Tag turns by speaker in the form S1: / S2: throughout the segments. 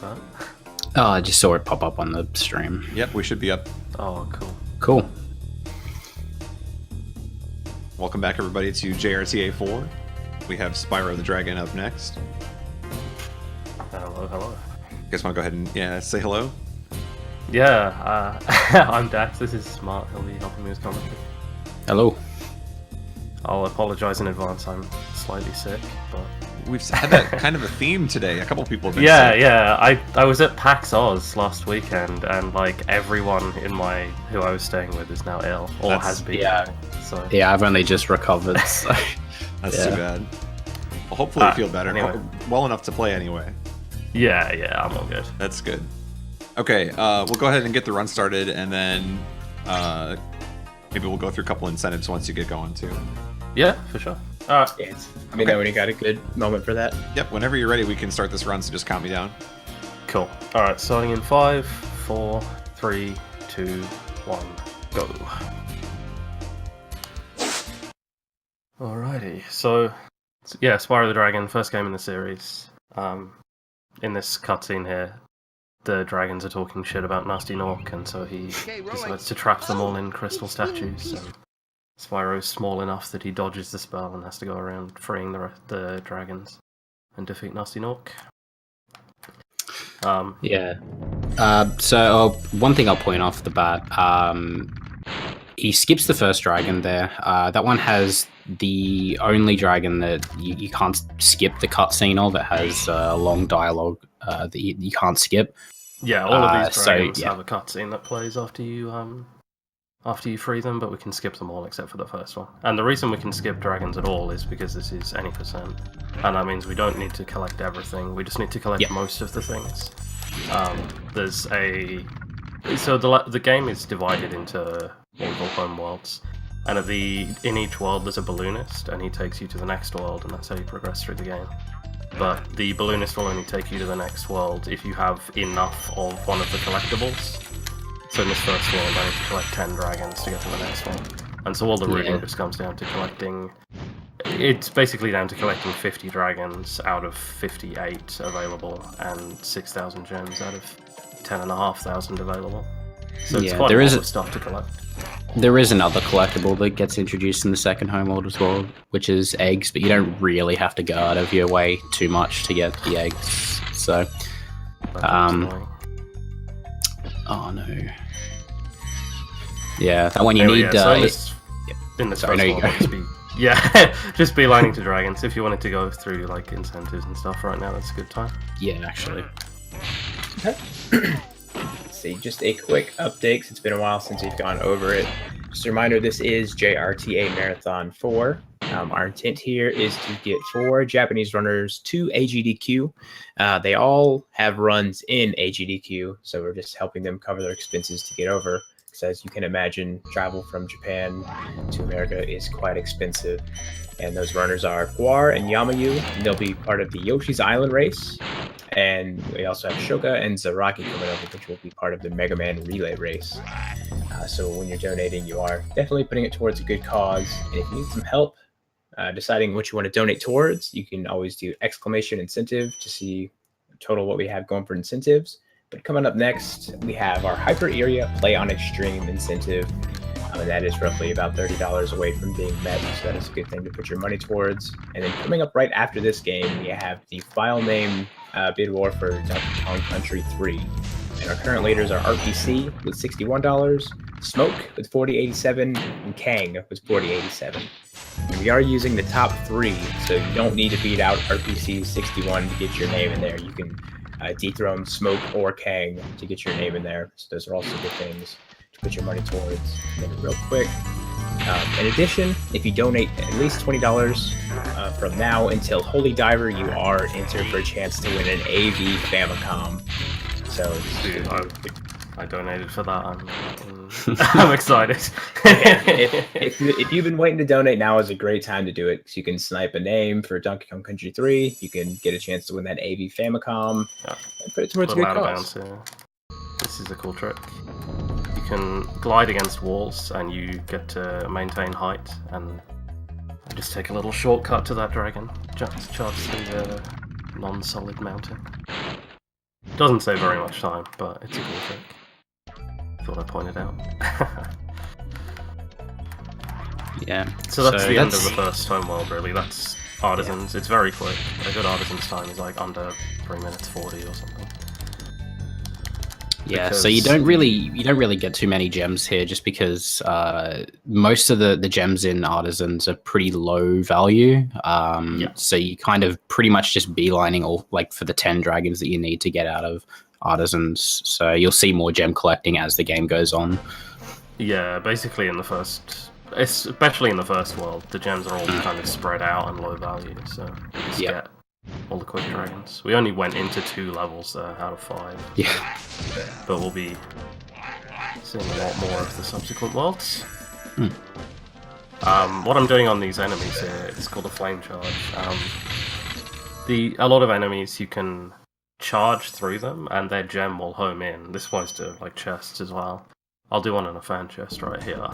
S1: that?
S2: Oh, I just saw it pop up on the stream.
S3: Yep, we should be up.
S1: Oh, cool.
S2: Cool.
S3: Welcome back, everybody, to JRTA4. We have Spyro the Dragon up next.
S1: Hello, hello.
S3: You guys want to go ahead and say hello?
S1: Yeah, I'm Dax. This is Smart. He'll be helping me with commentary.
S2: Hello.
S1: I'll apologize in advance. I'm slightly sick, but
S3: We've had that kind of a theme today. A couple people have been
S1: yeah,
S3: sick.
S1: yeah. I was at PAX Oz last weekend, and like everyone in who I was staying with is now ill or has been.
S2: yeah.
S1: So
S2: Yeah, I've only just recovered. So.
S3: That's
S2: Yeah.
S3: too bad. Well, hopefully you feel better.
S1: Anyway.
S3: Well enough to play anyway.
S1: yeah, I'm all good.
S3: That's good. Okay, we'll go ahead and get the run started, and then maybe we'll go through a couple incentives once you get going too.
S1: Yeah, for sure. Alright.
S4: Yeah, let me know when you got a good moment for that.
S3: Yep, whenever you're ready, we can start this run, so just count me down.
S1: Cool. Alright, starting in 5, 4, 3, 2, 1, go. Alrighty, so yeah, Spyro the Dragon, first game in the series. In this cutscene here, the dragons are talking shit about Nasty Nork, and so he decides to trap them all in crystal statues. And Spyro's small enough that he dodges the spell and has to go around freeing the dragons and defeat Nasty Nork.
S2: Yeah. So one thing I'll point off the bat, he skips the first dragon there. That one has the only dragon that you can't skip the cutscene of. It has a long dialogue that you can't skip.
S1: Yeah, all of these dragons
S2: yeah.
S1: have a cutscene that plays after you free them, but we can skip them all except for the first one. And the reason we can skip dragons at all is because this is any %, and that means we don't need to collect everything. We just need to collect most of the things. So the game is divided into multiple home worlds, and in each world there's a balloonist, and he takes you to the next world, and that's how you progress through the game. But the balloonist will only take you to the next world if you have enough of one of the collectibles. So in this first world, I need to collect 10 dragons to get to the next one. And so all the rooting just comes down to collecting... It's basically down to collecting 50 dragons out of 58 available, and 6,000 gems out of 10,500 available. So it's quite a lot of stuff to collect.
S2: There is another collectible that gets introduced in the second homeworld as well, which is eggs, but you don't really have to go out of your way too much to get the eggs. So, oh no. Yeah, that one you need.
S1: In this first world, just be lining to dragons. If you wanted to go through like incentives and stuff right now, that's a good time.
S2: Yeah, actually.
S4: Okay. Let's see, just a quick update, 'cause it's been a while since we've gone over it. Just a reminder, this is JRTA Marathon 4. Our intent here is to get 4 Japanese runners to AGDQ. They all have runs in AGDQ, so we're just helping them cover their expenses to get over. Because as you can imagine, travel from Japan to America is quite expensive. And those runners are Guar and Yamayu, and they'll be part of the Yoshi's Island race. And we also have Shoga and Zaraki coming up, which will be part of the Mega Man Relay race. So when you're donating, you are definitely putting it towards a good cause. And if you need some help deciding what you want to donate towards, you can always do exclamation incentive to see total what we have going for incentives. But coming up next, we have our Hyper Area Play on Extreme incentive. And that is roughly about $30 away from being met, so that is a good thing to put your money towards. And then coming up right after this game, we have the file name bid war for Donkey Kong Country 3. And our current leaders are RPC with $61, Smoke with $40.87, and Kang with $40.87. And we are using the top 3, so you don't need to beat out RPC 61 to get your name in there. You can dethrone Smoke or Kang to get your name in there. So those are also good things to put your money towards. And then real quick, in addition, if you donate at least $20 from now until Holy Diver, you are entered for a chance to win an AV Famicom. So,
S1: dude, I donated for that. I'm excited.
S4: if you've been waiting to donate, now is a great time to do it. So you can snipe a name for Donkey Kong Country 3. You can get a chance to win that AV Famicom. And put it towards a good cause.
S1: This is a cool trick. You can glide against walls, and you get to maintain height. And I just take a little shortcut to that dragon. Just charge through the non-solid mountain. Doesn't save very much time, but it's a cool trick. Thought I'd point it out.
S2: Yeah.
S1: So that's the end of the first homeworld, really. That's Artisans. It's very quick. A good Artisan's time is like under 3 minutes 40 or something.
S2: Yeah, so you don't really get too many gems here, just because most of the gems in Artisans are pretty low value. So you kind of pretty much just beelining all like for the 10 dragons that you need to get out of Artisans. So you'll see more gem collecting as the game goes on.
S1: Yeah, basically especially in the first world, the gems are all kind of spread out and low value, so you just get all the quick dragons. We only went into 2 levels there out of 5.
S2: Yeah.
S1: But we'll be seeing a lot more of the subsequent worlds. What I'm doing on these enemies here is called a flame charge. A lot of enemies, you can charge through them and their gem will home in. This applies to like chests as well. I'll do one in a fan chest right here.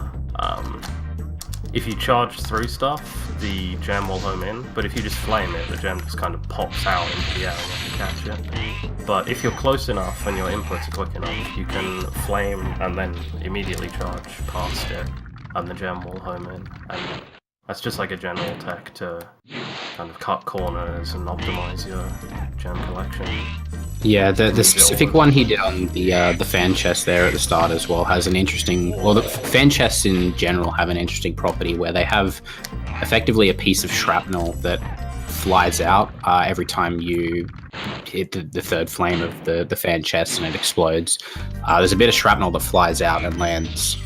S1: If you charge through stuff, the gem will home in, but if you just flame it, the gem just kind of pops out into the air and you have to catch it. But if you're close enough and your inputs are quick enough, you can flame and then immediately charge past it, and the gem will home in. And that's just like a general tech to kind of cut corners and optimize your gem collection.
S2: Yeah, the specific one he did on the fan chest there at the start as well has an interesting... Well, the fan chests in general have an interesting property where they have effectively a piece of shrapnel that flies out every time you hit the third flame of the fan chest and it explodes. There's a bit of shrapnel that flies out and lands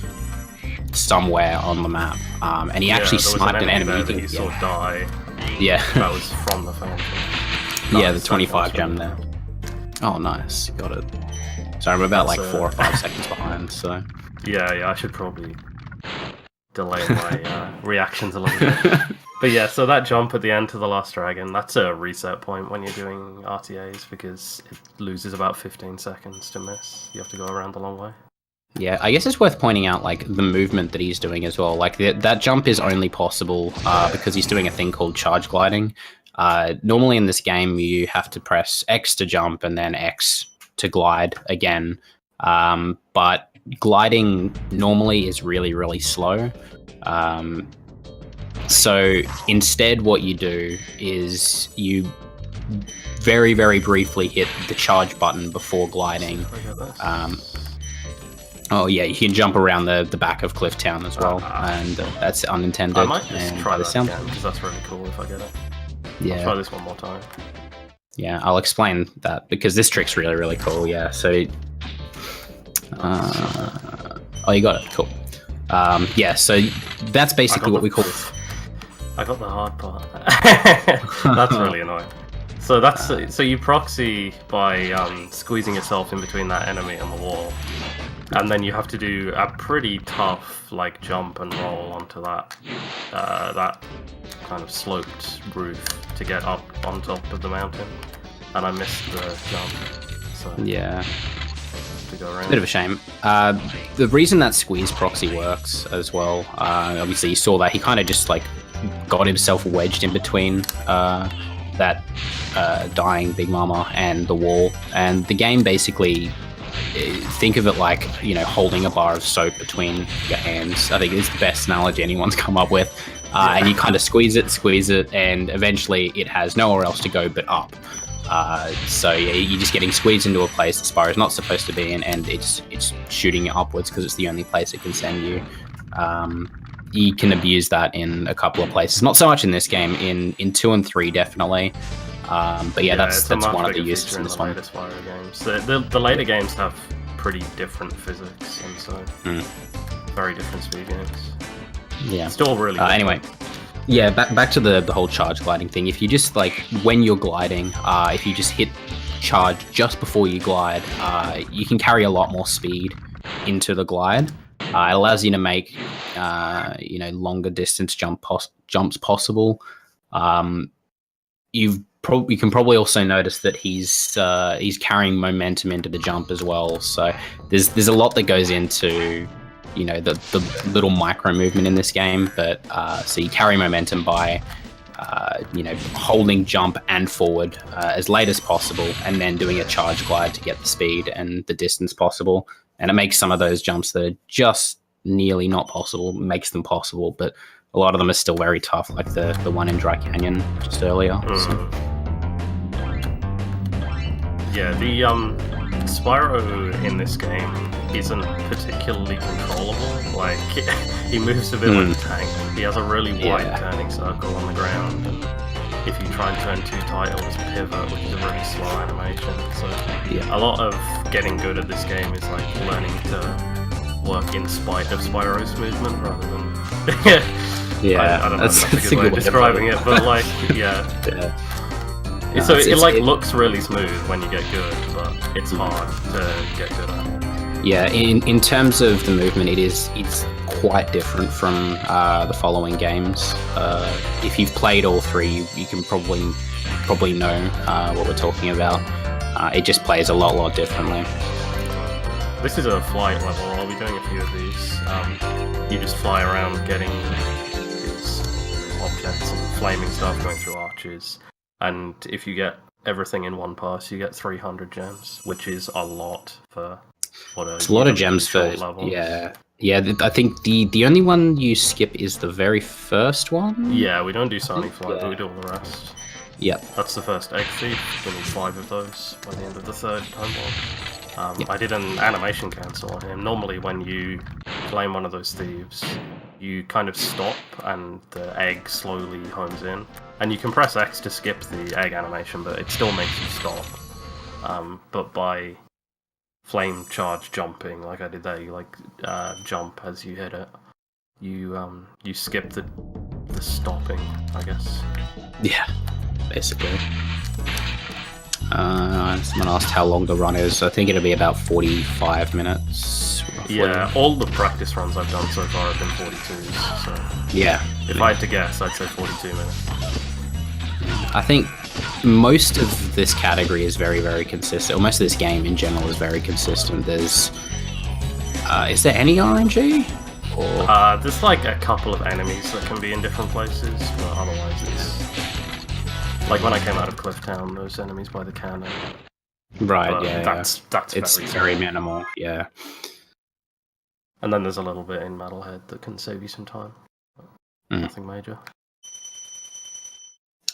S2: somewhere on the map. And he actually sniped an enemy.
S1: That he saw die.
S2: Yeah.
S1: That was from the fan chest.
S2: Yeah, the 25 gem there. Oh, nice. Got it. So I'm about like 4 or 5 seconds behind, so...
S1: Yeah, I should probably delay my reactions a little bit. But yeah, so that jump at the end to the last dragon, that's a reset point when you're doing RTAs, because it loses about 15 seconds to miss. You have to go around the long way.
S2: Yeah, I guess it's worth pointing out like the movement that he's doing as well. Like that jump is only possible because he's doing a thing called charge gliding. Normally in this game, you have to press X to jump and then X to glide again. But gliding normally is really, really slow. So instead, what you do is you very, very briefly hit the charge button before gliding. Oh yeah, you can jump around the back of Clifftown as well, and that's unintended.
S1: I might just try that again, because that's really cool if I get it.
S2: Yeah.
S1: I'll try this one more time.
S2: Yeah, I'll explain that, because this trick's really, really cool, yeah. So... oh, you got it, cool. Yeah, so that's basically what we call...
S1: I got the hard part. That's really annoying. So so you proxy by squeezing yourself in between that enemy and the wall. And then you have to do a pretty tough like jump and roll onto that kind of sloped roof to get up on top of the mountain. And I missed the jump. So
S2: yeah.
S1: To go around.
S2: Bit of a shame. The reason that squeeze proxy works as well, obviously you saw that he kind of just like got himself wedged in between that dying Big Mama and the wall, and the game basically, think of it like, you know, holding a bar of soap between your hands. I think it's the best analogy anyone's come up with. And you kind of squeeze it, and eventually it has nowhere else to go but up. So yeah, you're just getting squeezed into a place that Spyro's not supposed to be in, and it's shooting you upwards because it's the only place it can send you. You can abuse that in a couple of places. Not so much in this game. In 2 and 3, definitely. But yeah, that's one of the uses in this one.
S1: Spyro games. The later games have pretty different physics, and so very different speed games.
S2: Yeah.
S1: Still really.
S2: Anyway. Yeah, back to the whole charge gliding thing. If you just like when you're gliding, if you just hit charge just before you glide, you can carry a lot more speed into the glide. It allows you to make longer distance jumps possible. You can probably also notice that he's carrying momentum into the jump as well. So there's a lot that goes into, you know, the little micro movement in this game, but so you carry momentum by holding jump and forward as late as possible, and then doing a charge glide to get the speed and the distance possible. And it makes some of those jumps that are just nearly not possible, makes them possible, but a lot of them are still very tough, like the one in Dry Canyon just earlier. So.
S1: Yeah, the Spyro in this game isn't particularly controllable. Like, he moves a bit like a tank. He has a really wide turning circle on the ground, and if you try and turn too tight, it'll just pivot, which is a really slow animation. So a lot of getting good at this game is like learning to work in spite of Spyro's movement rather than... I don't know if that's a good way of describing it, but like, So it looks really smooth when you get good, but it's hard to get good at it.
S2: Yeah, in terms of the movement, it's quite different from the following games. If you've played all three, you can probably know what we're talking about. It just plays a lot differently.
S1: This is a flight level. I'll be doing a few of these. You just fly around getting these objects and flaming stuff going through arches. And if you get everything in one pass, you get 300 gems, which is a lot for what
S2: it's a lot of gems for levels. Yeah. I think the only one you skip is the very first one.
S1: Yeah, we don't do Sunny Flight, but we do all the rest.
S2: Yep.
S1: That's the first egg thief. We need 5 of those by the end of the third homeworld. I did an animation cancel on him. Normally, when you flame one of those thieves, you kind of stop and the egg slowly homes in. And you can press X to skip the egg animation, but it still makes you stop. But by flame charge jumping, like I did there, you jump as you hit it. You skip the stopping, I guess.
S2: Yeah, basically. Someone asked how long the run is. I think it'll be about 45 minutes. Roughly.
S1: Yeah, all the practice runs I've done so far have been 42s. So
S2: yeah.
S1: If I had to guess, I'd say 42 minutes.
S2: I think most of this category is very consistent. Or most of this game in general is very consistent. There's, is there any RNG? Or...
S1: there's like a couple of enemies that can be in different places, but otherwise it's like when I came out of Clifftown, those enemies by the cannon.
S2: Right,
S1: but
S2: yeah.
S1: That's
S2: it's very minimal, yeah.
S1: And then there's a little bit in Metalhead that can save you some time. Nothing major.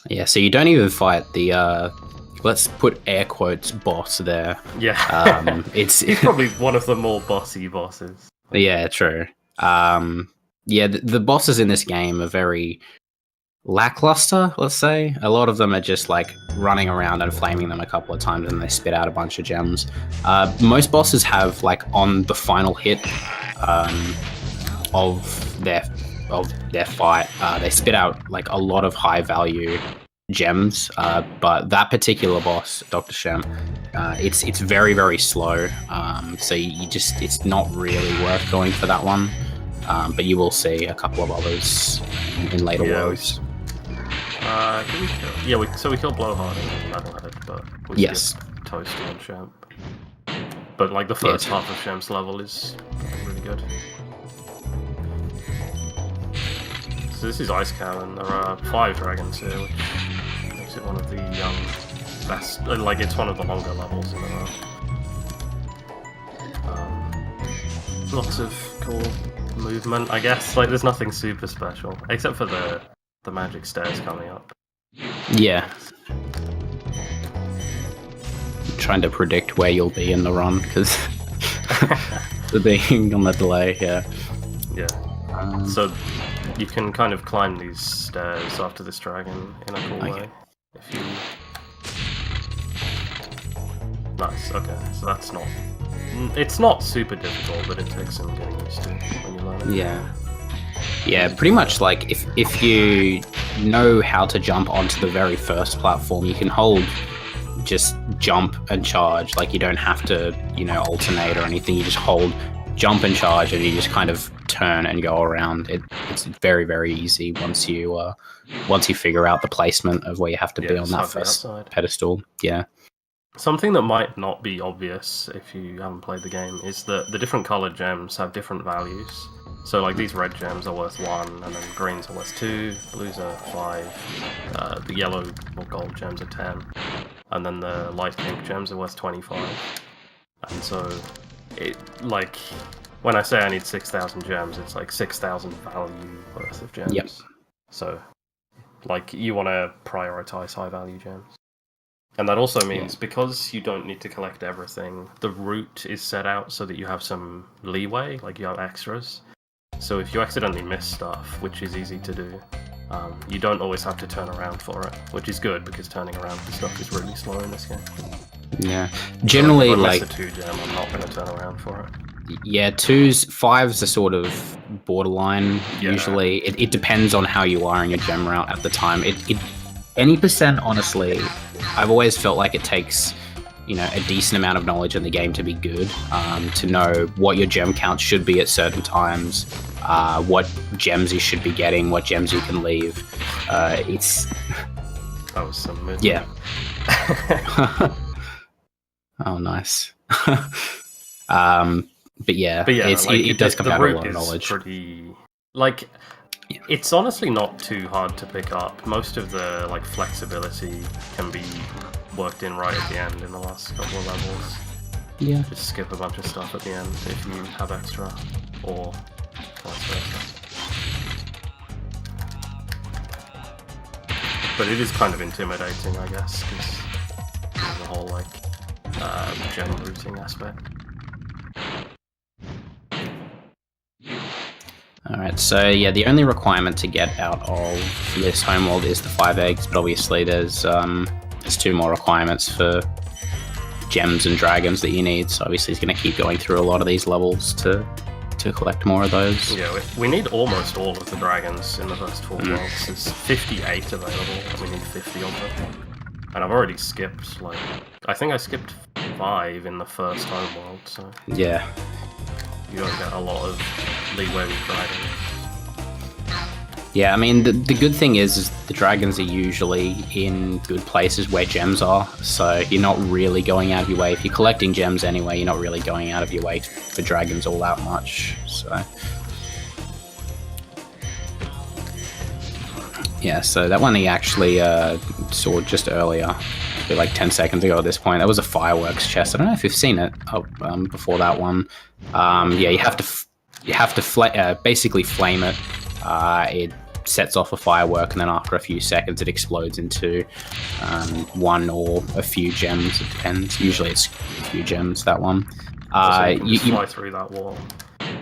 S2: Yeah, so you don't even fight the let's put air quotes boss there.
S1: Yeah.
S2: It's
S1: he's probably one of the more bossy bosses.
S2: Yeah, true. Yeah, the bosses in this game are very lackluster, let's say. A lot of them are just like running around and flaming them a couple of times and they spit out a bunch of gems. Most bosses have like on the final hit of their fight, they spit out like a lot of high value gems, but that particular boss, Dr. Shem, it's very slow, so it's not really worth going for that one, but you will see a couple of others in later worlds.
S1: So we killed Blowhard and Metalhead, but we skipped Toasty and Shem. But like the first half of Shem's level is really good. So this is Ice Cannon. There are 5 dragons here, which makes it one of the best. Like it's one of the longer levels in the row. Lots of cool movement, I guess. Like there's nothing super special except for the magic stairs coming up.
S2: Yeah. I'm trying to predict where you'll be in the run because the being on the delay. Yeah. So you can kind of climb these stairs after this dragon in a cool way. If you... Nice, okay. So that's not... It's not super difficult, but it takes some getting used to when you learn it. Yeah, pretty much like if you know how to jump onto the very first platform, you can hold just jump and charge. Like you don't have to, alternate or anything. You just hold jump and charge and you just kind of turn and go around. It's very easy once you figure out the placement of where you have to be on that first pedestal. Yeah.
S1: Something that might not be obvious if you haven't played the game is that the different colored gems have different values. So like these red gems are worth 1, and then greens are worth 2, blues are 5, the yellow or gold gems are 10, and then the light pink gems are worth 25. And so, it like when I say I need 6,000 gems, it's like 6,000 value worth of gems.
S2: Yep.
S1: So, like you want to prioritize high value gems. And that also means because you don't need to collect everything, the route is set out so that you have some leeway, like you have extras. So if you accidentally miss stuff, which is easy to do, you don't always have to turn around for it, which is good because turning around for stuff is really slow in this game.
S2: Yeah. Generally,
S1: so if I
S2: like
S1: miss a 2 gem, I'm not going to turn around for it.
S2: Yeah, 5s are sort of borderline.
S1: Yeah.
S2: Usually, it depends on how you are in your gem route at the time. Any percent, honestly, I've always felt like it takes, a decent amount of knowledge in the game to be good. To know what your gem count should be at certain times, what gems you should be getting, what gems you can leave. It's
S1: That was some mid.
S2: yeah. Oh, nice. But yeah, it does come down to a lot of knowledge.
S1: Pretty, it's honestly not too hard to pick up. Most of the flexibility can be worked in right at the end in the last couple of levels.
S2: Yeah.
S1: Just skip a bunch of stuff at the end if you have extra, or vice versa. But it is kind of intimidating, I guess, because there's the whole gem routing aspect.
S2: Alright, so yeah, the only requirement to get out of this homeworld is the 5 eggs, but obviously there's 2 more requirements for gems and dragons that you need, so obviously he's going to keep going through a lot of these levels to collect more of those.
S1: Yeah, we need almost all of the dragons in the first 4 worlds. There's 58 available, and we need 50 of them. And I've already skipped, I think I skipped 5 in the first homeworld, so
S2: Yeah.
S1: you don't get a lot of leeway with dragons.
S2: Yeah, I mean, the good thing is the dragons are usually in good places where gems are, so you're not really going out of your way. If you're collecting gems anyway, you're not really going out of your way for dragons all that much, so... Yeah, so that one he actually saw just earlier, like 10 seconds ago at this point. That was a fireworks chest. I don't know if you've seen it before that one. Yeah, you have to basically flame it. It sets off a firework, and then after a few seconds, it explodes into 1 or a few gems. It depends. Usually, it's a few gems. That one.
S1: You fly through that wall.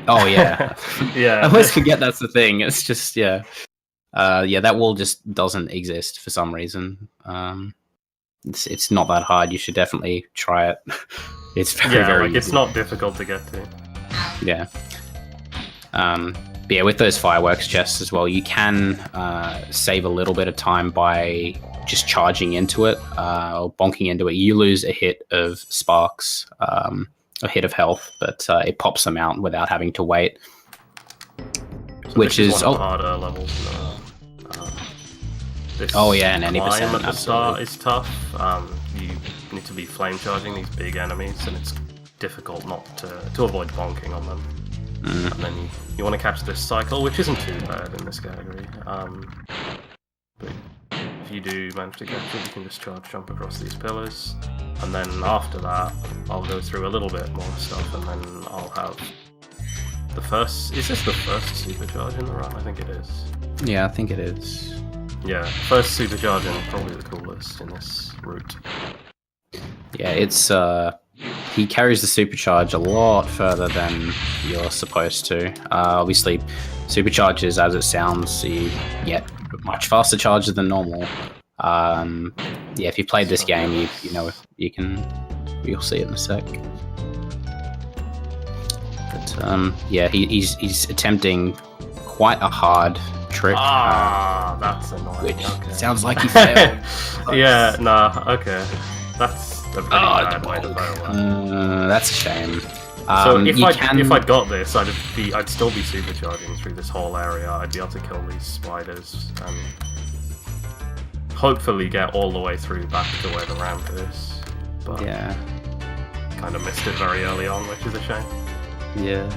S2: Oh yeah,
S1: Yeah.
S2: I always forget that's the thing. It's just yeah. That wall just doesn't exist for some reason. It's not that hard. You should definitely try it. It's very easy.
S1: It's not difficult to get to.
S2: Yeah. But yeah, with those fireworks chests as well, you can save a little bit of time by just charging into it or bonking into it. You lose a hit of sparks, a hit of health, but it pops them out without having to wait.
S1: So
S2: which is
S1: one of the harder levels.
S2: And any
S1: climb
S2: percent
S1: at the
S2: absolutely.
S1: start is tough. You need to be flame charging these big enemies, and it's difficult not to avoid bonking on them. And then you want to catch this cycle, which isn't too bad in this category. But if you do manage to catch it, you can just jump across these pillars, and then after that, I'll go through a little bit more stuff, and then I'll have the first. Is this the first supercharge in the run? I think it is.
S2: Yeah, I think it is.
S1: Yeah, first supercharge and probably the coolest in this route.
S2: Yeah, it's he carries the supercharge a lot further than you're supposed to. Obviously, supercharges, as it sounds, you get much faster charges than normal. Yeah, if you played this game, you know you'll see it in a sec. But yeah, he's attempting quite a hard trick.
S1: That's annoying.
S2: Which
S1: okay.
S2: sounds like he failed.
S1: Yeah, nah, okay. That's a pretty bad way to fail.
S2: That's a shame.
S1: So if I'd got this, I'd still be supercharging through this whole area. I'd be able to kill these spiders and hopefully get all the way through back to where the ramp is. But
S2: yeah,
S1: kind of missed it very early on, which is a shame.
S2: Yeah.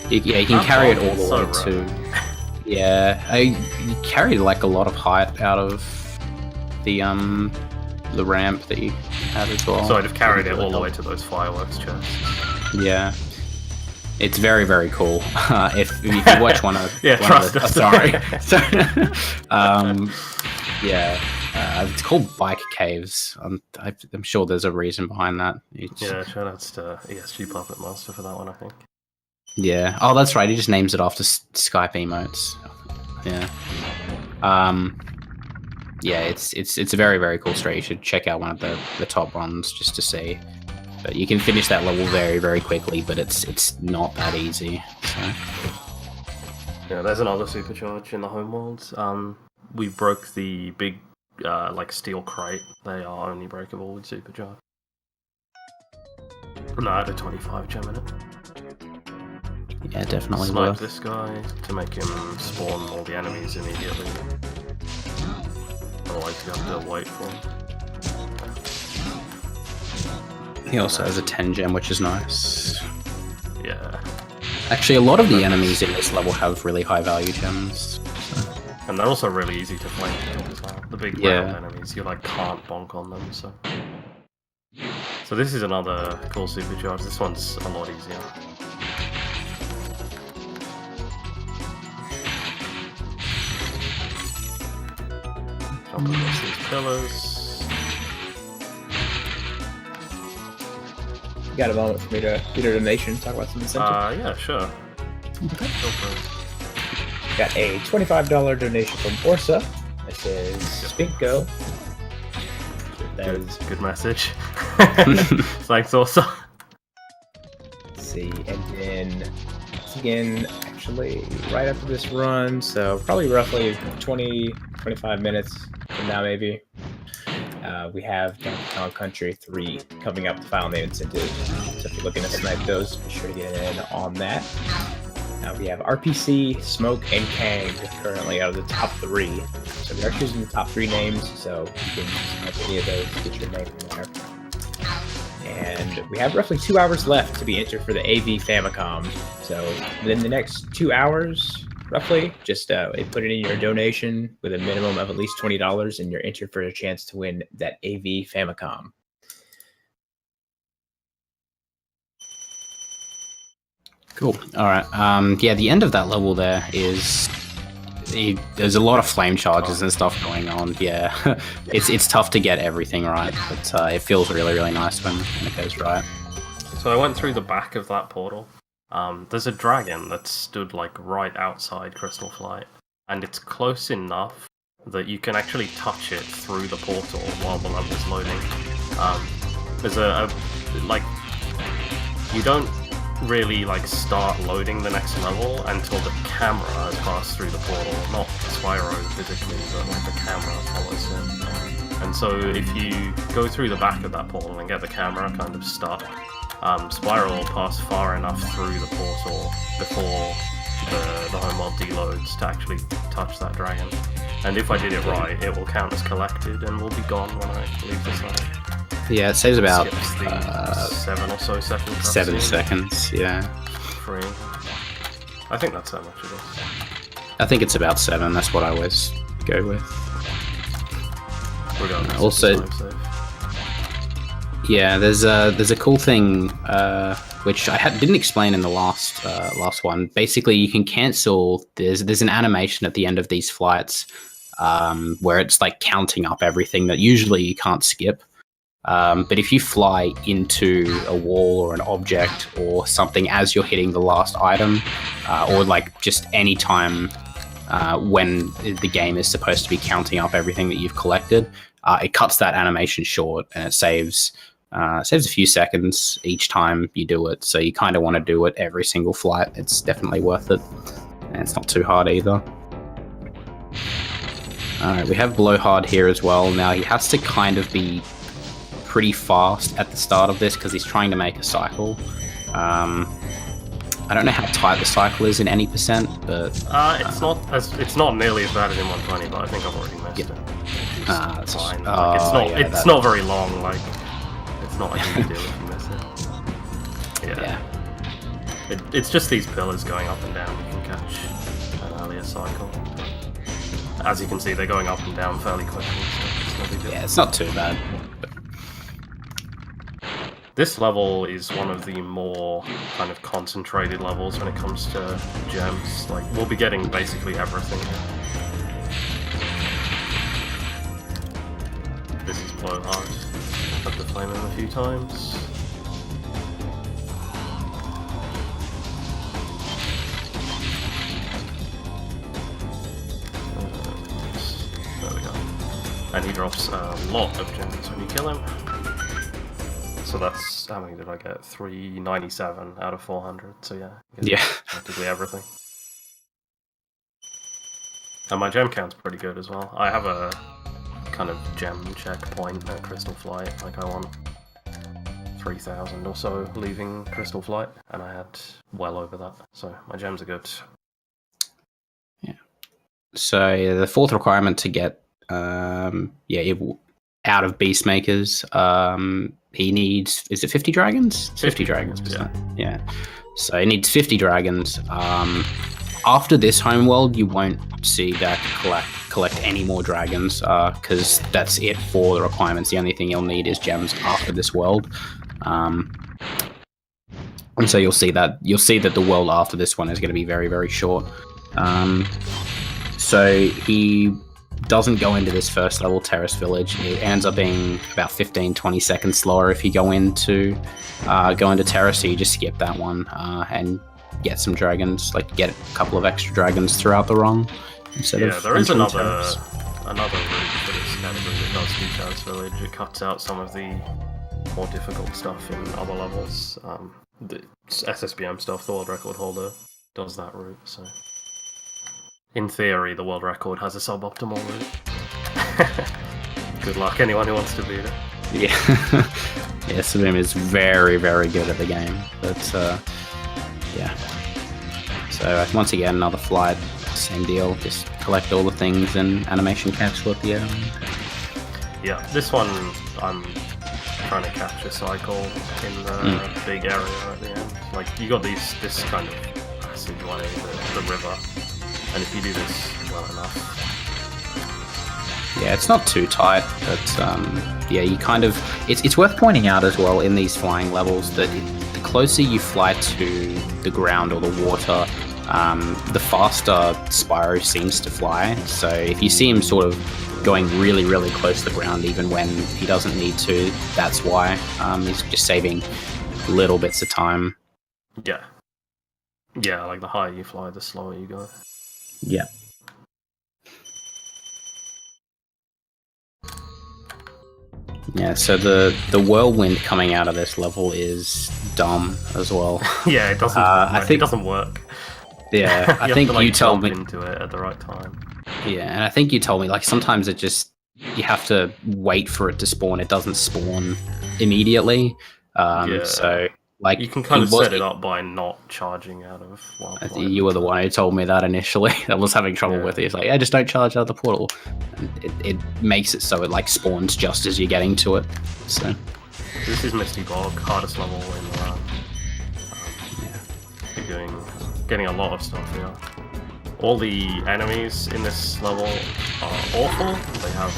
S2: You can carry it all the way to... Yeah, you carried like a lot of height out of the ramp that you had as well.
S1: So I'd have carried it all the way to those fireworks chests.
S2: Yeah. It's very, very cool. If you watch one of...
S1: Yeah, trust us.
S2: Sorry. It's called Bike Caves. I'm sure there's a reason behind that.
S1: Yeah, shoutouts to ESG Puppet Master for that one, I think.
S2: Yeah. Oh, that's right. He just names it after Skype emotes. Yeah. Yeah, it's a very, very cool street. You should check out one of the top runs just to see. But you can finish that level very, very quickly, but it's not that easy. So.
S1: Yeah, there's another supercharge in the homeworld. We broke the big like steel crate. They are only breakable with supercharge. No, I had a 25 gem in it.
S2: Yeah, definitely
S1: Snipe
S2: worth.
S1: this guy to make him spawn all the enemies immediately. Otherwise you have to wait for him.
S2: He also has a 10 gem, which is nice.
S1: Yeah.
S2: Actually, a lot of the enemies in this level have really high value gems. So.
S1: And they're also really easy to flame kill as well. The big round enemies, you like can't bonk on them, so. So this is another cool supercharge. This one's a lot easier. Jump across these pillars.
S4: You got a moment for me to get a donation, talk about some incentives?
S1: Yeah, sure.
S4: Okay. Got a $25 donation from Orsa. It says Spinko. That is
S1: good message. Thanks, Orsa.
S4: Let's see, and then again, actually, right after this run, so probably roughly 20-25 minutes from now, maybe. We have Donkey Kong Country 3 coming up, the final name incentive. So if you're looking to snipe those, be sure to get in on that. Now we have RPC, Smoke, and Kang currently out of the top 3. So we are choosing the top 3 names, so you can snipe any of those to get your name in there. And we have roughly 2 hours left to be entered for the AV Famicom. So within the next 2 hours, roughly, just put it in your donation with a minimum of at least $20, and you're entered for a chance to win that AV Famicom.
S2: Cool. All right. Yeah, the end of that level there is there's a lot of flame charges and stuff going on. Yeah, it's tough to get everything right, but it feels really, really nice when it goes right.
S1: So I went through the back of that portal. There's a dragon that stood like right outside Crystal Flight, and it's close enough that you can actually touch it through the portal while the level's loading. There's like you don't really like start loading the next level until the camera has passed through the portal. Not Spyro physically, but like the camera follows it. And so if you go through the back of that portal and get the camera kind of stuck, Spyro will pass far enough through the portal before the homeworld deloads to actually touch that dragon. And if I did it right, it will count as collected and will be gone when I leave the site.
S2: Yeah, it saves about
S1: 7 or so seconds.
S2: 7 seconds, yeah.
S1: Free. I think that's how much it is.
S2: I think it's about 7. That's what I always go with.
S1: Also,
S2: yeah, there's a cool thing which I didn't explain in the last one. Basically, you can cancel. There's an animation at the end of these flights where it's like counting up everything that usually you can't skip. But if you fly into a wall or an object or something as you're hitting the last item, or like just any time when the game is supposed to be counting up everything that you've collected, it cuts that animation short and it saves a few seconds each time you do it. So you kind of want to do it every single flight. It's definitely worth it, and it's not too hard either. Alright, we have Blowhard here as well. Now he has to kind of be pretty fast at the start of this because he's trying to make a cycle. I don't know how tight the cycle is in any percent, but
S1: it's not nearly as bad as in 120, but I think I've already missed it. It's fine. It's not very long. Like it's not like a big deal if you miss it. Yeah. It's just these pillars going up and down. You can catch an earlier cycle. As you can see, they're going up and down fairly quickly, so it's no big deal.
S2: Yeah, it's not too bad.
S1: This level is one of the more kind of concentrated levels when it comes to gems. Like, we'll be getting basically everything here. This is blowhard. Had to flame him a few times. There we go. And he drops a lot of gems when you kill him. So that's, how many did I get? 397 out of 400. So yeah,
S2: Yeah.
S1: practically everything. And my gem count's pretty good as well. I have a kind of gem checkpoint at Crystal Flight. Like I want 3,000 or so leaving Crystal Flight, and I had well over that. So my gems are good.
S2: Yeah. So yeah, the fourth requirement to get out of Beastmakers, he needs, is it 50 dragons? 50 dragons,
S1: yeah.
S2: Yeah. So he needs 50 dragons. After this homeworld, you won't see that collect any more dragons, because that's it for the requirements. The only thing you'll need is gems after this world. And so you'll see that the world after this one is going to be very, very short. So he doesn't go into this first level terrace village. It ends up being about 15-20 seconds slower if you go into terrace. So you just skip that one and get some dragons, like get a couple of extra dragons throughout the run instead of
S1: there is
S2: entering
S1: another
S2: terrace.
S1: route for this category that does do terrace village. It cuts out some of the more difficult stuff in other levels. The SSBM stuff, the world record holder does that route, so in theory the world record has a suboptimal route. Good luck anyone who wants to beat it.
S2: Yeah. Yeah, Sabim is very, very good at the game, but yeah. So once again, another flight, same deal, just collect all the things and animation capsule at the end.
S1: Yeah, this one I'm trying to catch a cycle in the big area at the end. Like, you got this kind of passageway, the river, and if you do this well enough.
S2: Yeah, it's not too tight, but yeah, you kind of... It's worth pointing out as well in these flying levels that the closer you fly to the ground or the water, the faster Spyro seems to fly. So if you see him sort of going really, really close to the ground even when he doesn't need to, that's why. He's just saving little bits of time.
S1: Yeah. Yeah, like the higher you fly, the slower you go.
S2: Yeah. Yeah, so the whirlwind coming out of this level is dumb as well.
S1: Yeah, it doesn't. It doesn't work.
S2: Yeah, I
S1: you
S2: think
S1: have to,
S2: you told me
S1: into it at the right time.
S2: Yeah, and I think you told me like sometimes it just you have to wait for it to spawn. It doesn't spawn immediately. So like
S1: you can kind of set it up by not charging out of.
S2: I think you were the one who told me that initially. I was having trouble with it. It's like, yeah, just don't charge out the portal. And it makes it so it like spawns just as you're getting to it. So
S1: this is Misty Bog, hardest level in the run. You're getting a lot of stuff here. All the enemies in this level are awful. They have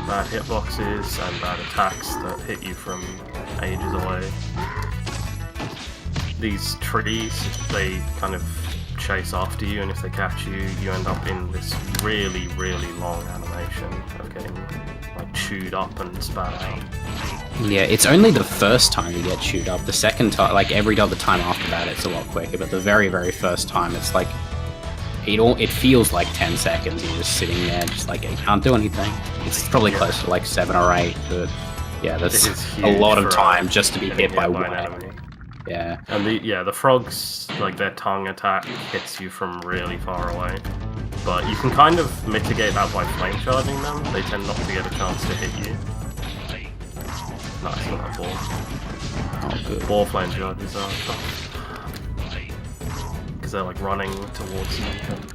S1: bad hitboxes and bad attacks that hit you from ages away. These trees, they kind of chase after you, and if they catch you, you end up in this really, really long animation of getting like chewed up and spat out.
S2: Yeah, it's only the first time you get chewed up. The second time, like every other time after that, it's a lot quicker. But the very, very first time, it's like it feels like 10 seconds. You're just sitting there, just like you can't do anything. It's probably close to like 7 or 8, but yeah, that's a lot of time just to be hit by one enemy. Yeah,
S1: and the frogs, like their tongue attack hits you from really far away, but you can kind of mitigate that by flame charging them. They tend not to get a chance to hit you. Nice with that ball.
S2: Oh, good.
S1: Ball flame charges are tough because they're like running towards you. And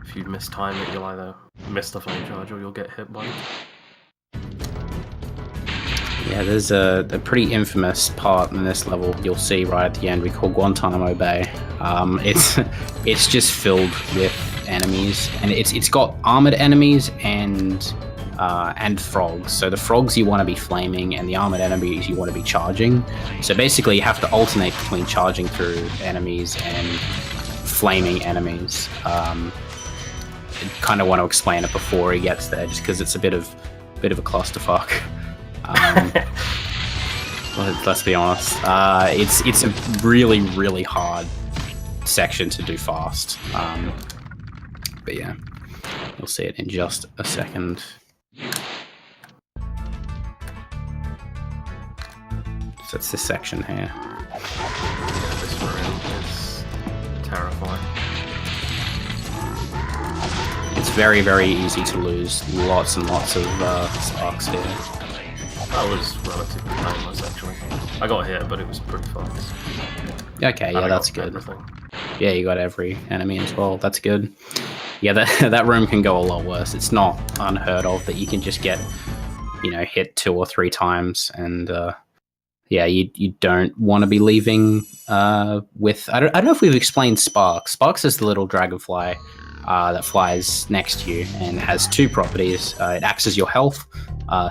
S1: if you mistime it, you'll either miss the flame charge or you'll get hit by it.
S2: Yeah, there's a pretty infamous part in this level you'll see right at the end we call Guantanamo Bay. It's just filled with enemies, and it's got armored enemies and frogs. So the frogs you want to be flaming, and the armored enemies you want to be charging. So basically you have to alternate between charging through enemies and flaming enemies. I kind of want to explain it before he gets there, just because it's a bit of a clusterfuck. Let's be honest. It's a really hard section to do fast. But yeah, you'll see it in just a second. So it's this section here.
S1: This room is terrifying.
S2: It's very easy to lose. Lots and lots of sparks here.
S1: That was relatively painless, actually. I got hit, but it was pretty fast.
S2: Okay, yeah, that's good.
S1: Everything.
S2: Yeah, you got every enemy as well. That's good. Yeah, that room can go a lot worse. It's not unheard of that you can just get, hit 2 or 3 times, and yeah, you don't want to be leaving with. I don't know if we've explained Sparks. Sparks is the little dragonfly that flies next to you and has 2 properties. It acts as your health.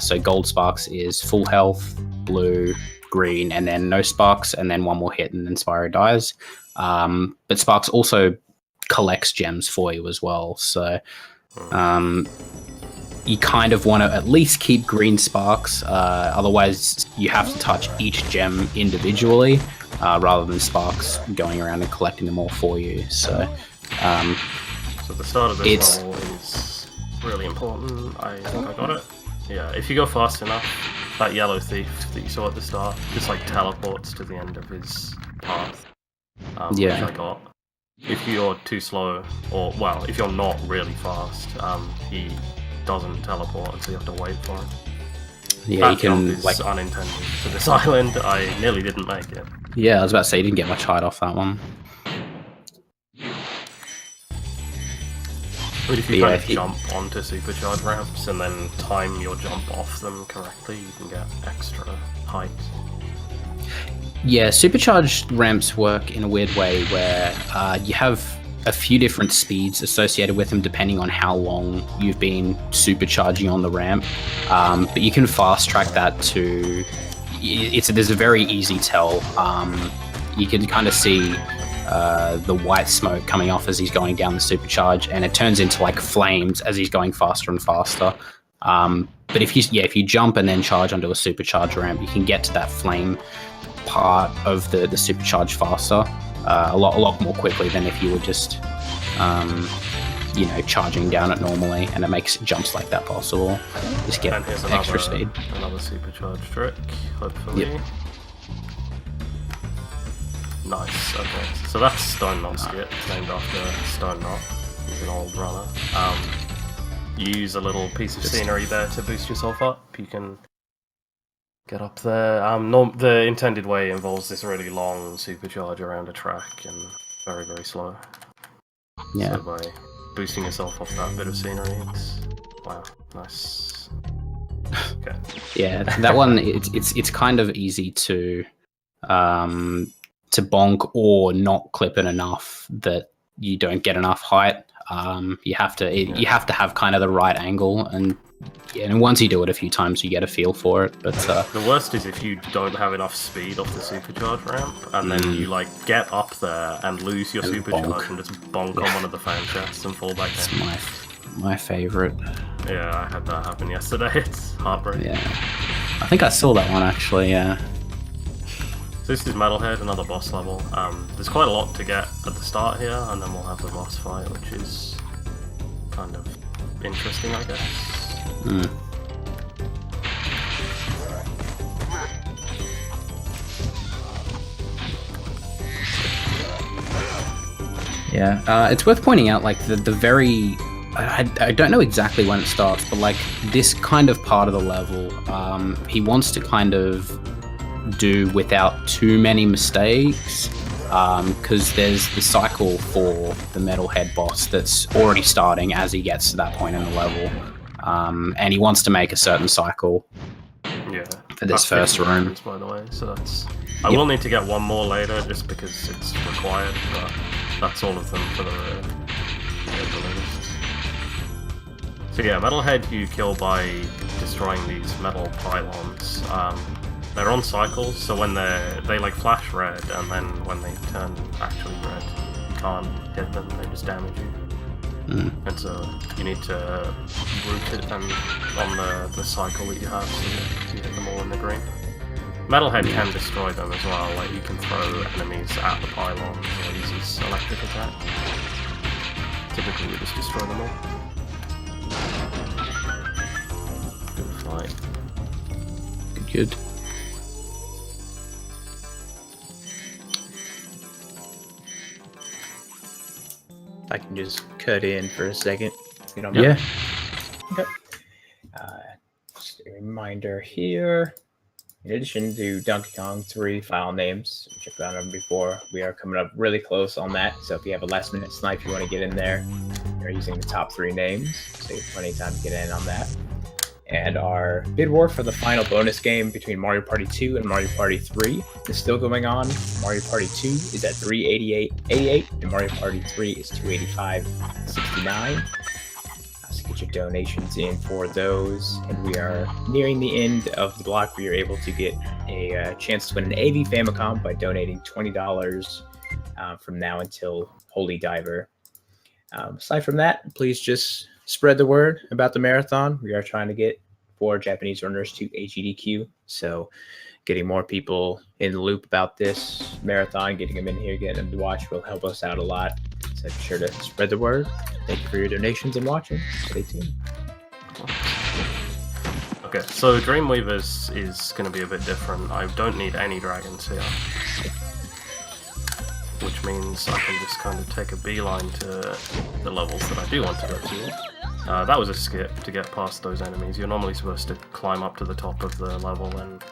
S2: So gold Sparks is full health, blue, green, and then no Sparks, and then 1 more hit and then Spyro dies. But Sparks also collects gems for you as well. So you kind of want to at least keep green Sparks. Otherwise, you have to touch each gem individually rather than Sparks going around and collecting them all for you. So
S1: So the start of this level is really important. I think I got it. Yeah, if you go fast enough, that yellow thief that you saw at the start just teleports to the end of his path. Which I got. If you're too slow, or if you're not really fast, he doesn't teleport, so you have to wait for him.
S2: Yeah,
S1: that
S2: you can
S1: jump is unintended to this island. I nearly didn't make it.
S2: Yeah, I was about to say you didn't get much height off that one.
S1: But if you jump onto supercharged ramps and then time your jump off them correctly, you can get extra height.
S2: Yeah, supercharged ramps work in a weird way where you have a few different speeds associated with them depending on how long you've been supercharging on the ramp. But you can fast track that to... There's a very easy tell. You can kind of see the white smoke coming off as he's going down the supercharge, and it turns into flames as he's going faster and faster. But if you jump and then charge onto a supercharged ramp, you can get to that flame part of the supercharge faster, a lot more quickly than if you were just charging down it normally, and it makes jumps like that possible. Just get extra speed.
S1: Another supercharged trick, hopefully.
S2: Yep.
S1: Nice, okay. So that's Stone Knot Skip, named after Stone Knot. He's an old runner. You use a little piece of scenery there to boost yourself up. You can get up there. The intended way involves this really long supercharge around a track and very slow.
S2: Yeah.
S1: So by boosting yourself off that bit of scenery, it's... Wow, nice. Okay.
S2: Yeah, that one, it's kind of easy to bonk or not clip it enough that you don't get enough height. You have to have kind of the right angle, and once you do it a few times, you get a feel for it. But
S1: the worst is if you don't have enough speed off the supercharge ramp, and then you get up there and lose your supercharge and just bonk on one of the fan chests and fall back down.
S2: It's my favorite.
S1: Yeah, I had that happen yesterday. It's heartbreaking.
S2: Yeah, I think I saw that one actually. Yeah.
S1: So this is Metalhead, another boss level. There's quite a lot to get at the start here, and then we'll have the boss fight, which is kind of interesting, I guess.
S2: Yeah, it's worth pointing out, the very... I don't know exactly when it starts, but, this kind of part of the level, he wants to kind of do without too many mistakes, because there's the cycle for the Metalhead boss that's already starting as he gets to that point in the level, and he wants to make a certain cycle for this
S1: That's
S2: first
S1: 50
S2: room.
S1: diamonds, by the way, so that's... I will need to get one more later, just because it's required, but that's all of them for the balloonists. So yeah, Metalhead you kill by destroying these metal pylons. They're on cycles, so when they like flash red, and then when they turn actually red, you can't hit them, they just damage you. And so you need to route it and on the cycle that you have, so you hit them all in the green. Metalhead can destroy them as well, like you can throw enemies at the pylons or use his electric attack. Typically you just destroy them all. Good fight.
S2: Good.
S4: I can just cut in for a second, if you don't mind.
S2: Yeah.
S4: Okay. Just a reminder here. In addition to Donkey Kong 3 file names, which I've gone over before, we are coming up really close on that. So if you have a last minute snipe you want to get in there, you're using the top 3 names. So you have plenty of time to get in on that. And our bid war for the final bonus game between Mario Party 2 and Mario Party 3 is still going on. Mario Party 2 is at 388.88 and Mario Party 3 is 285.69. So get your donations in for those. And we are nearing the end of the block where you're able to get a chance to win an AV Famicom by donating $20 from now until Holy Diver. Aside from that, please just spread the word about the marathon. We are trying to get 4 Japanese runners to AGDQ. So getting more people in the loop about this marathon, getting them in here, getting them to watch will help us out a lot. So be sure to spread the word. Thank you for your donations and watching. Stay tuned.
S1: Okay, so Dreamweavers is going to be a bit different. I don't need any dragons here. Which means I can just kind of take a beeline to the levels that I do want to go to. That was a skip to get past those enemies. You're normally supposed to climb up to the top of the level and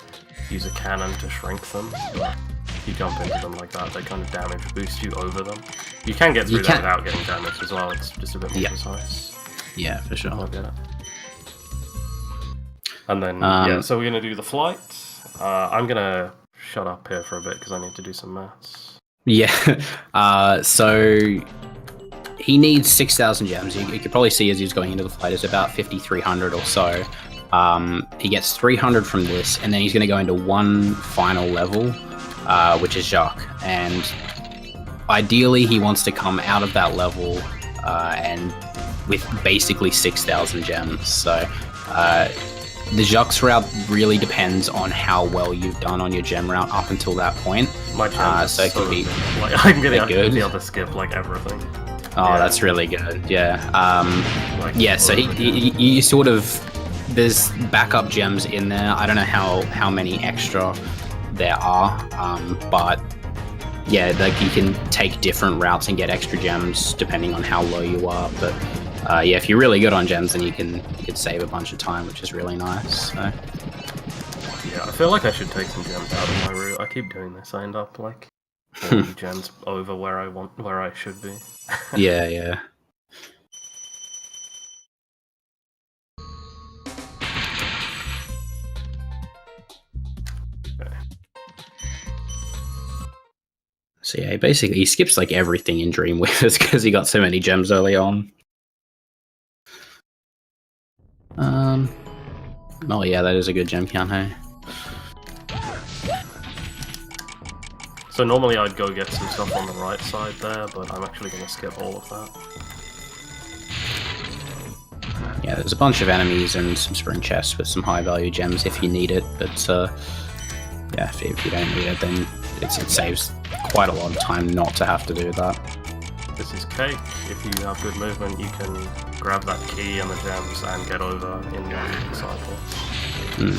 S1: use a cannon to shrink them, but if you jump into them like that, they kind of damage boost you over them. You can get through that without getting damaged as well, it's just a bit more precise.
S2: Yeah, for sure.
S1: I'll get it. And then, yeah, so we're going to do the flight. I'm going to shut up here for a bit because I need to do some maths.
S2: Yeah. So he needs 6,000 gems. You could probably see as he's going into the flight, it's about 5,300 or so. He gets 300 from this, and then he's going to go into one final level, which is Jacques. And ideally, he wants to come out of that level and with basically 6,000 gems. So the Jacques route really depends on how well you've done on your gem route up until that point.
S1: My gems
S2: so it could be
S1: like, I can get
S2: good.
S1: The other skip like everything.
S2: Oh, yeah. That's really good. Yeah. Yeah. So he sort of, there's backup gems in there. I don't know how many extra there are, but yeah, like you can take different routes and get extra gems depending on how low you are. But yeah, if you're really good on gems, then you can save a bunch of time, which is really nice. So.
S1: Yeah, I feel like I should take some gems out of my route. I keep doing this. I end up like 40 gems over where I should be.
S2: Yeah.
S1: Okay.
S2: So yeah, basically he skips like everything in Dreamweavers because he got so many gems early on. Oh yeah, that is a good gem count, hey?
S1: So normally I'd go get some stuff on the right side there, but I'm actually going to skip all of that.
S2: Yeah, there's a bunch of enemies and some spring chests with some high value gems if you need it, but yeah, if you don't need it, then it saves quite a lot of time not to have to do that.
S1: This is Cake. If you have good movement, you can grab that key and the gems and get over in one cycle. Yeah.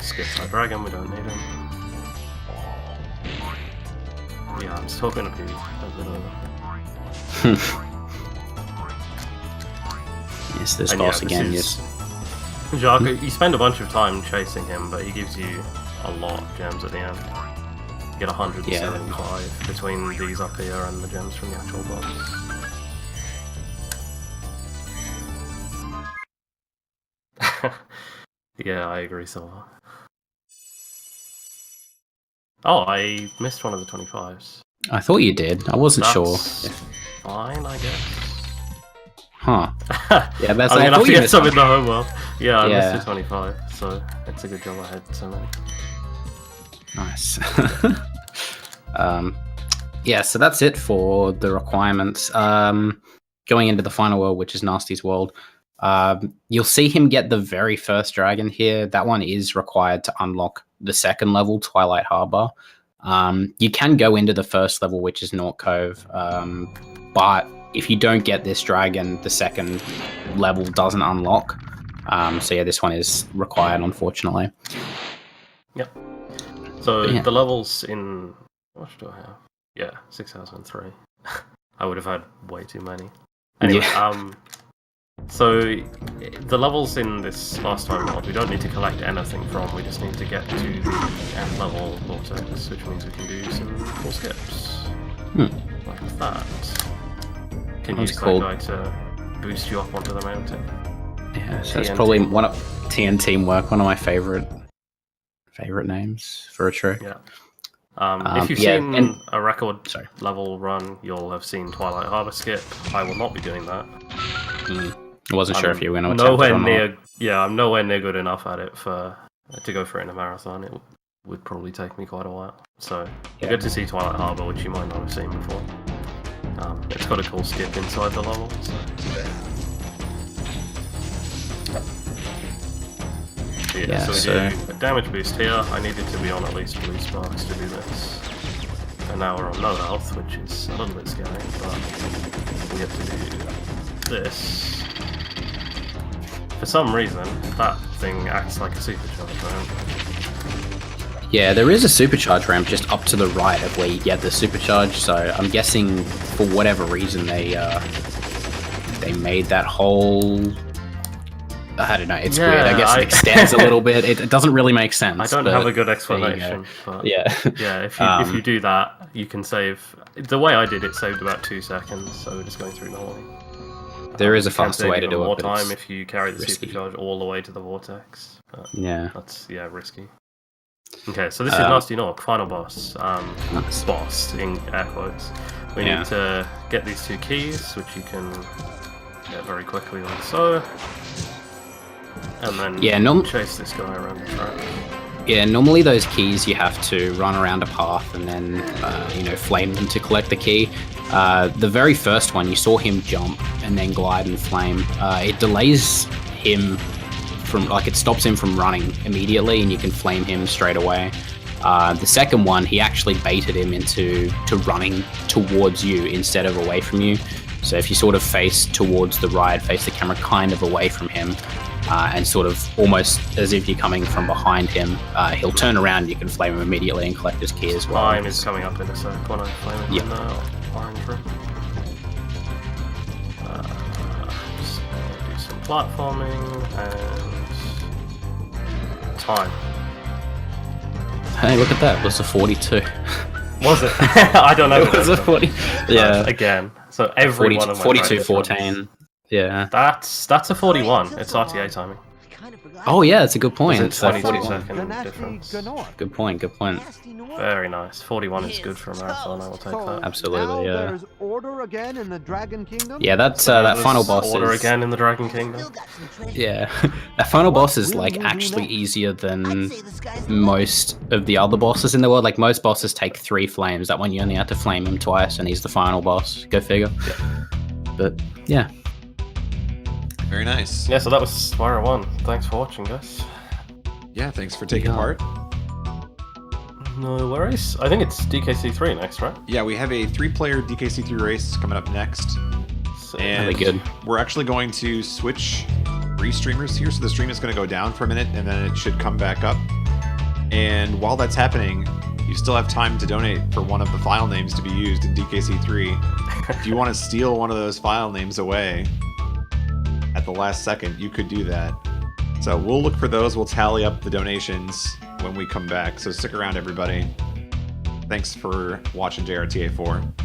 S1: Skip that dragon, we don't need him. Yeah, I'm still gonna be a bit over.
S2: Yes, this boss again, yes.
S1: Jacques, you spend a bunch of time chasing him, but he gives you a lot of gems at the end. get 175 between these up here and the gems from the actual boss. Yeah, I agree, Silver. Oh, I missed one of the 25s.
S2: I thought you did. I wasn't sure.
S1: Fine, I guess.
S2: Huh. Yeah, that's
S1: I'm gonna have to get some in
S2: it.
S1: the homeworld. Yeah, I
S2: Yeah.
S1: missed the 25, so it's a good job I had so many.
S2: Nice. Yeah, so that's it for the requirements. Going into the final world, which is Nasty's world, you'll see him get the very first dragon here. That one is required to unlock the second level, Twilight Harbor. You can go into the first level, which is North Cove, but if you don't get this dragon, the second level doesn't unlock. So yeah, this one is required, unfortunately.
S1: Yep. So
S2: Yeah.
S1: the levels in... What do I have? Yeah, 6003. I would have had way too many. Anyway,
S2: Yeah.
S1: so the levels in this last time mod, we don't need to collect anything from, we just need to get to the end level vortex, which means we can do some cool skips. Like that. Can
S2: That's
S1: use
S2: cool.
S1: that guy to boost you up onto the mountain.
S2: Yeah, so that's
S1: TNT.
S2: probably one of Teamwork, one of my favorite names for a trick.
S1: Yeah. If you've
S2: yeah,
S1: seen
S2: and-
S1: a record
S2: Sorry.
S1: level run, you'll have seen Twilight Harbor skip. I will not be doing that.
S2: I wasn't sure if you were going to attempt
S1: nowhere
S2: it or not.
S1: near. Yeah, I'm nowhere near good enough at it to go for it in a marathon. It would probably take me quite a while. So you get to see Twilight Harbor, which you might not have seen before. It's got a cool skip inside the level. So. Yeah, so we do a damage boost here. I needed to be on at least blue sparks to do this. And now we're on no health, which is a little bit scary, but we have to do this. For some reason, that thing acts like a supercharge ramp.
S2: Yeah, there is a supercharge ramp just up to the right of where you get the supercharge, so I'm guessing for whatever reason they made that whole... I don't know, it's weird. I guess it extends a little bit. It doesn't really make sense.
S1: I don't have a good explanation, but
S2: yeah.
S1: Yeah, if you do that, you can save... The way I did it saved about 2 seconds, so we're just going through normally.
S2: There is a
S1: You can
S2: faster
S1: save
S2: way to
S1: even
S2: do
S1: more
S2: it, but
S1: time
S2: it's
S1: if you carry the
S2: risky.
S1: supercharge all the way to the vortex. But
S2: Yeah.
S1: that's, risky. Okay, so this is Nasty Nork, final boss.
S2: Nice.
S1: Boss, in air quotes. We
S2: Yeah.
S1: need to get these 2 keys, which you can get very quickly like so. And then chase this guy around the track.
S2: Yeah, normally those keys you have to run around a path and then, flame them to collect the key. The very first one, you saw him jump and then glide and flame. It delays him from, it stops him from running immediately and you can flame him straight away. The second one, he actually baited him into running towards you instead of away from you. So if you sort of face towards the right, face the camera kind of away from him, and sort of almost as if you're coming from behind him, he'll turn around, you can flame him immediately and collect his key as well.
S1: Time is coming up in a sec when I flame him in the orange room. Just do some platforming and time.
S2: Hey, look at that. It was a 42.
S1: Was it? I don't know.
S2: It was a 40. Yeah.
S1: Again. So every one of my
S2: 42,
S1: practice
S2: 14.
S1: runs.
S2: Yeah.
S1: That's a 41. It's RTA timing.
S2: Oh, yeah, that's a good point.
S1: It's
S2: So
S1: 22
S2: 41.
S1: second difference.
S2: Good point, good point.
S1: Very nice. 41 is good for a marathon. I will take that.
S2: Absolutely, yeah.
S5: There's order again in the Dragon Kingdom.
S2: Yeah, that's that final boss
S1: Order
S2: is...
S1: again in the Dragon Kingdom.
S2: Yeah. That final boss is, actually easier than most of the other bosses in the world. Like, most bosses take 3 flames. That one, you only have to flame him twice, and he's the final boss. Go figure. But, yeah.
S3: Very nice.
S1: Yeah, so that was Spyro 1. Thanks for watching, guys.
S3: Yeah, thanks for taking
S2: Yeah.
S3: part.
S1: No worries. I think it's DKC3 next, right?
S3: Yeah, we have a 3-player DKC3 race coming up next.
S1: So,
S3: And
S2: Really good.
S3: we're actually going to switch streamers here. So the stream is going to go down for a minute and then it should come back up. And while that's happening, you still have time to donate for one of the file names to be used in DKC3. If you want to steal one of those file names away at the last second, you could do that. So we'll look for those. We'll tally up the donations when we come back. So stick around, everybody. Thanks for watching JRTA4.